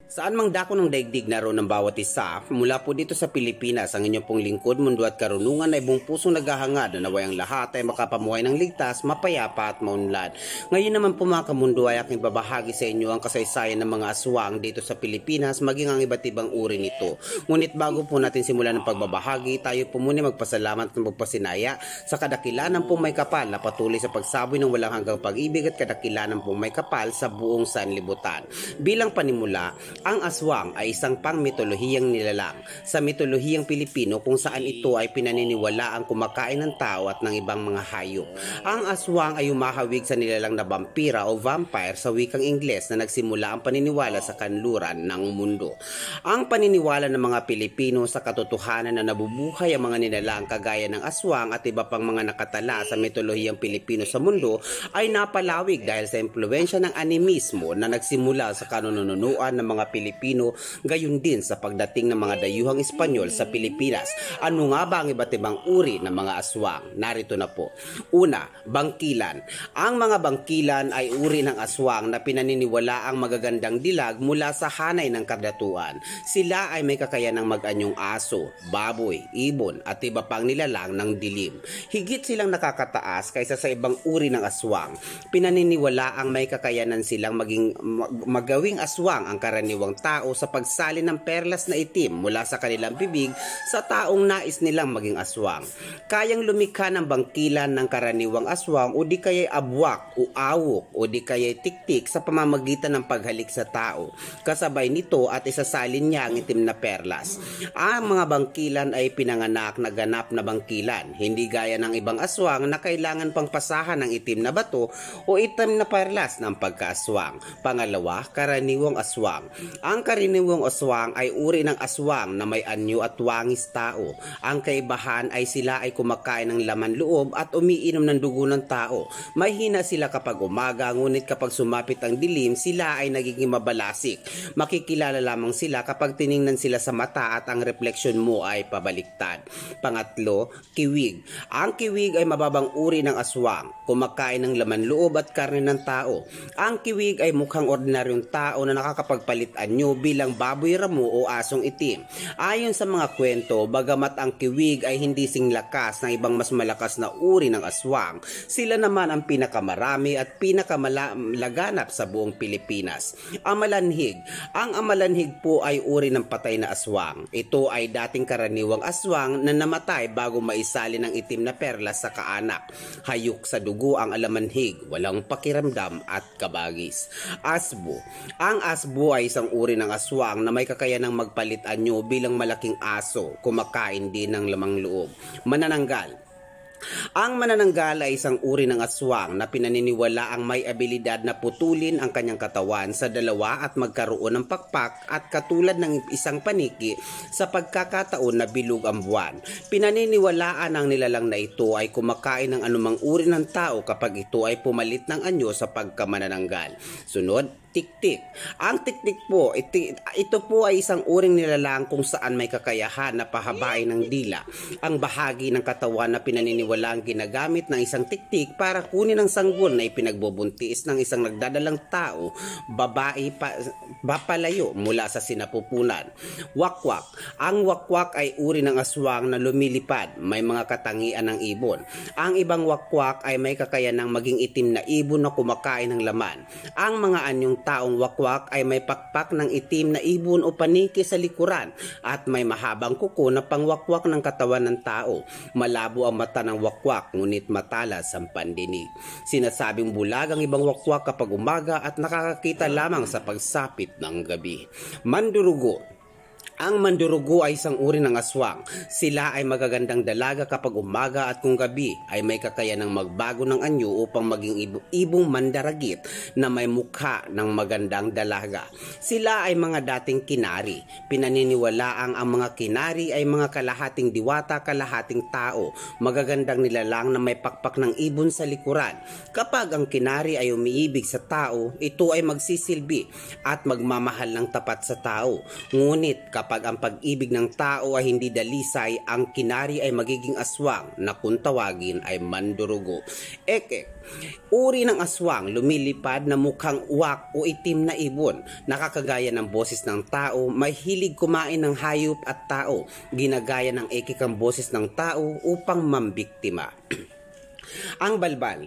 Saan mang dako ng daigdig naroon ng bawat isa, mula po dito sa Pilipinas, ang inyong pong lingkod, mundo at karunungan ay buong pusong naghahangad na naway ang lahat ay makapamuhay ng ligtas, mapayapa at maunlad. Ngayon naman po mga kamundo ay aking babahagi sa inyo ang kasaysayan ng mga aswang dito sa Pilipinas, maging ang iba't ibang uri nito. Ngunit bago po natin simulan ng pagbabahagi, tayo po muna magpasalamat at magpasinaya sa kadakilanan pong may kapal na patuloy sa pagsaboy ng walang hanggang pag-ibig at kadakilanan pong may kapal sa buong sanlibutan. Bilang panimula, ang aswang ay isang pang-mitolohiyang nilalang sa mitolohiyang Pilipino kung saan ito ay pinaniniwala ang kumakain ng tao at ng ibang mga hayop. Ang aswang ay umahawig sa nilalang na vampira o vampire sa wikang Ingles na nagsimula ang paniniwala sa kanluran ng mundo. Ang paniniwala ng mga Pilipino sa katotohanan na nabubuhay ang mga nilalang kagaya ng aswang at iba pang mga nakatala sa mitolohiyang Pilipino sa mundo ay napalawig dahil sa impluwensya ng animismo na nagsimula sa kanununuan ng mga Pilipino, gayon din sa pagdating ng mga dayuhang Espanyol sa Pilipinas. Ano nga ba ang iba't ibang uri ng mga aswang? Narito na po. Una, bangkilan. Ang mga bangkilan ay uri ng aswang na pinaniniwala ang magagandang dilag mula sa hanay ng kadatuan. Sila ay may kakayanang mag-anyong aso, baboy, ibon at iba pang nilalang ng dilim. Higit silang nakakataas kaysa sa ibang uri ng aswang. Pinaniniwala ang may kakayanan silang magawing aswang ang karaniwang tao sa pagsali ng perlas na itim mula sa kanilang bibig sa taong nais nilang maging aswang. Kayang lumikha ng bangkilan ng karaniwang aswang o di kaya'y abwak o awok o di kaya'y tiktik sa pamamagitan ng paghalik sa tao. Kasabay nito at isasalin niya ang itim na perlas. Ang mga bangkilan ay pinanganak na ganap na bangkilan, hindi gaya ng ibang aswang na kailangan pang pasahan ng itim na bato o itim na perlas ng pagkaaswang. Pangalawa, karaniwang aswang. Ang karaniwang aswang ay uri ng aswang na may anyo at wangis tao. Ang kaibahan ay sila ay kumakain ng laman loob at umiinom ng dugo ng tao. Mahina sila kapag umaga, ngunit kapag sumapit ang dilim, sila ay nagiging mabalasik. Makikilala lamang sila kapag tiningnan sila sa mata at ang refleksyon mo ay pabaliktad. Pangatlo, kiwig. Ang kiwig ay mababang uri ng aswang, kumakain ng laman loob at karne ng tao. Ang kiwig ay mukhang ordinaryong tao na nakakapagpalit anyo bilang baboy ramo o asong itim. Ayon sa mga kwento, bagamat ang kiwig ay hindi singlakas ng ibang mas malakas na uri ng aswang, sila naman ang pinakamarami at pinakamalaganap sa buong Pilipinas. Amalanhig. Ang amalanhig po ay uri ng patay na aswang. Ito ay dating karaniwang aswang na namatay bago maisali ng itim na perlas sa kaanak. Hayok sa dugo ang alamanhig, walang pakiramdam at kabagis. Asbo. Ang asbo ay isang uri ng aswang na may kakayanang magpalit anyo bilang malaking aso, kumakain din ng lamang loob. Manananggal. Ang manananggal ay isang uri ng aswang na pinaniniwala ang may abilidad na putulin ang kanyang katawan sa dalawa at magkaroon ng pakpak at katulad ng isang paniki sa pagkakataon na bilog ang buwan. Pinaniniwalaan ang nilalang na ito ay kumakain ng anumang uri ng tao kapag ito ay pumalit ng anyo sa pagkamanananggal. Sunod, tiktik. Ang tiktik po, ito po ay isang uring nilalang kung saan may kakayahan na pahabain ng dila. Ang bahagi ng katawan na pinaniniwala ang ginagamit ng isang tiktik para kunin ang sanggol na ipinagbubuntis ng isang nagdadalang tao, babae papalayo mula sa sinapupunan. Wakwak. Ang wakwak ay uri ng aswang na lumilipad, may mga katangian ng ibon. Ang ibang wakwak ay may kakayanang maging itim na ibon na kumakain ng laman. Ang mga anyong taong wakwak ay may pakpak ng itim na ibon o paniki sa likuran at may mahabang kuko na pangwakwak ng katawan ng tao. Malabo ang mata ng wakwak ngunit matalas ang pandinig. Sinasabing bulag ang ibang wakwak kapag umaga at nakakakita lamang sa pagsapit ng gabi. Mandurugo. Ang mandurugo ay isang uri ng aswang. Sila ay magagandang dalaga kapag umaga at kung gabi ay may kakayanang magbago ng anyo upang maging ibong mandaragit na may mukha ng magandang dalaga. Sila ay mga dating kinari. Pinaniniwalaang ang mga kinari ay mga kalahating diwata, kalahating tao. Magagandang nilalang na may pakpak ng ibon sa likuran. Kapag ang kinari ay umiibig sa tao, ito ay magsisilbi at magmamahal ng tapat sa tao. Ngunit kapag Kapag ang pag-ibig ng tao ay hindi dalisay, ang kinari ay magiging aswang na kung tawagin ay mandurugo. Eke, uri ng aswang lumilipad na mukhang uwak o itim na ibon, nakakagaya ng boses ng tao, may hilig kumain ng hayop at tao, ginagaya ng ekik ang boses ng tao upang mambiktima. Ang balbal.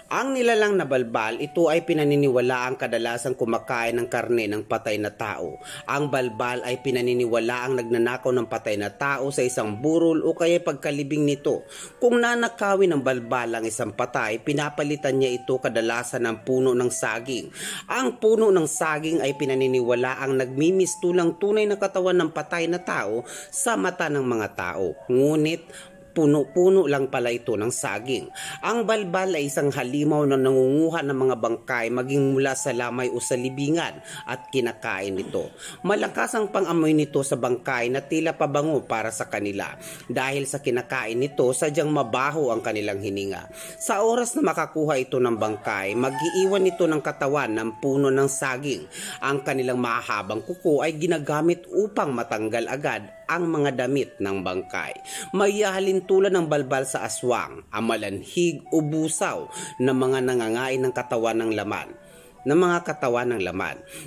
Ang nilalang na balbal, ito ay pinaniniwalaang kadalasang kumakain ng karne ng patay na tao. Ang balbal ay pinaniniwalaang nagnanakaw ng patay na tao sa isang burol o kaya pagkalibing nito. Kung nanakawin ng balbal ang isang patay, pinapalitan niya ito kadalasan ng puno ng saging. Ang puno ng saging ay pinaniniwalaang nagmimistulang tunay na katawan ng patay na tao sa mata ng mga tao. Ngunit puno-puno lang pala ito ng saging. Ang balbal ay isang halimaw na nangunguha ng mga bangkay maging mula sa lamay o sa libingan at kinakain nito. Malakas ang pang-amoy nito sa bangkay na tila pabango para sa kanila. Dahil sa kinakain nito, sadyang mabaho ang kanilang hininga. Sa oras na makakuha ito ng bangkay, mag-iiwan ito ng katawan ng puno ng saging. Ang kanilang mahahabang kuko ay ginagamit upang matanggal agad ang mga damit ng bangkay. Mayahalin tulad ng balbal sa aswang, ang malanhig o busaw na mga nangangain ng katawan ng laman.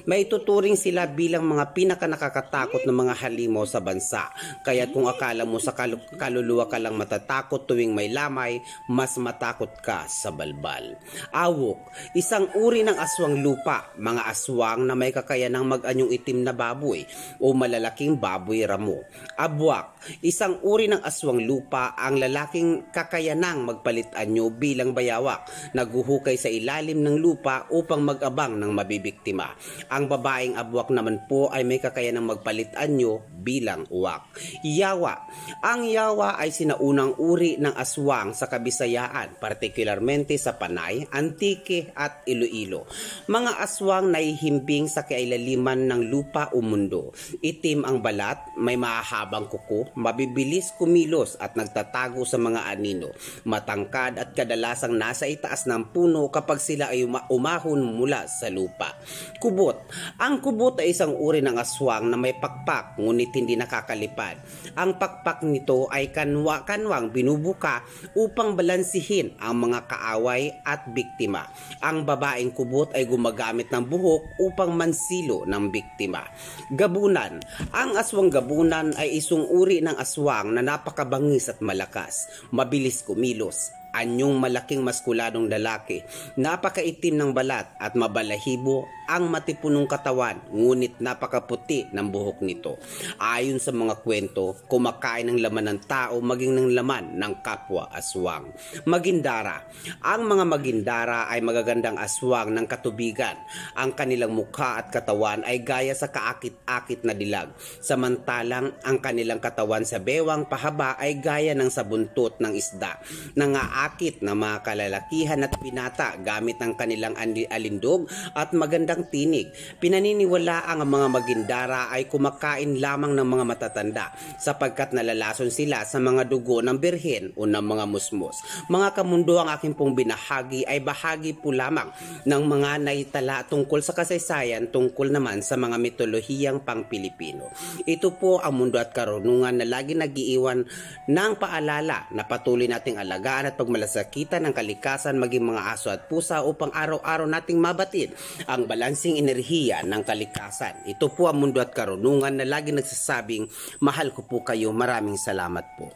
May tuturing sila bilang mga pinakanakakatakot na mga halimaw sa bansa. Kaya kung akala mo sa kaluluwa ka lang matatakot tuwing may lamay, mas matakot ka sa balbal. Awok, isang uri ng aswang lupa, mga aswang na may kakayanang mag-anyong itim na baboy o malalaking baboy ramo. Abwak, isang uri ng aswang lupa, ang lalaking kakayanang magpalit anyo bilang bayawak, naguhukay sa ilalim ng lupa upang mag-abang ng mabibiktima. Ang babaeng abwak naman po ay may kakayanang magpalit anyo bilang uwak. Yawa. Ang yawa ay sinaunang uri ng aswang sa Kabisayaan, partikularmente sa Panay, Antique at Iloilo. Mga aswang na ihimbing sa kailaliman ng lupa o mundo. Itim ang balat, may mahahabang kuko, mabibilis kumilos at nagtatago sa mga anino. Matangkad at kadalasang nasa itaas ng puno kapag sila ay umahon mula sa lupa. Kubot. Ang kubot ay isang uri ng aswang na may pakpak ngunit hindi nakakalipad. Ang pakpak nito ay kanwang binubuka upang balansihin ang mga kaaway at biktima. Ang babaeng kubot ay gumagamit ng buhok upang mansilo ng biktima. Gabunan. Ang aswang gabunan ay isang uri ng aswang na napakabangis at malakas, mabilis kumilos. Anyong malaking maskuladong lalaki, napakaitim ng balat at mabalahibo ang matipunong katawan, ngunit napakaputi ng buhok nito. Ayon sa mga kwento, kumakain ng laman ng tao maging ng laman ng kapwa aswang. Magindara. Ang mga magindara ay magagandang aswang ng katubigan. Ang kanilang mukha at katawan ay gaya sa kaakit-akit na dilag. Samantalang ang kanilang katawan sa bewang pahaba ay gaya ng sa buntot ng isda. Nangaakit na mga kalalakihan at binata gamit ang kanilang alindog at magandang tinig. Pinaniniwala ang mga magindara ay kumakain lamang ng mga matatanda sapagkat nalalason sila sa mga dugo ng birhen o ng mga musmos. Mga kamundo, ang aking pong binahagi ay bahagi po lamang ng mga naitala tungkol sa kasaysayan tungkol naman sa mga mitolohiyang pang-Pilipino. Ito po ang mundo at karunungan na lagi nag-iiwan ng paalala na patuloy nating alagaan at pagmalasakitan ng kalikasan maging mga aso at pusa upang araw-araw nating mabatid ang balansing enerhiya ng kalikasan. Ito po ang mundo at karunungan na lagi nagsasabing, mahal ko po kayo. Maraming salamat po.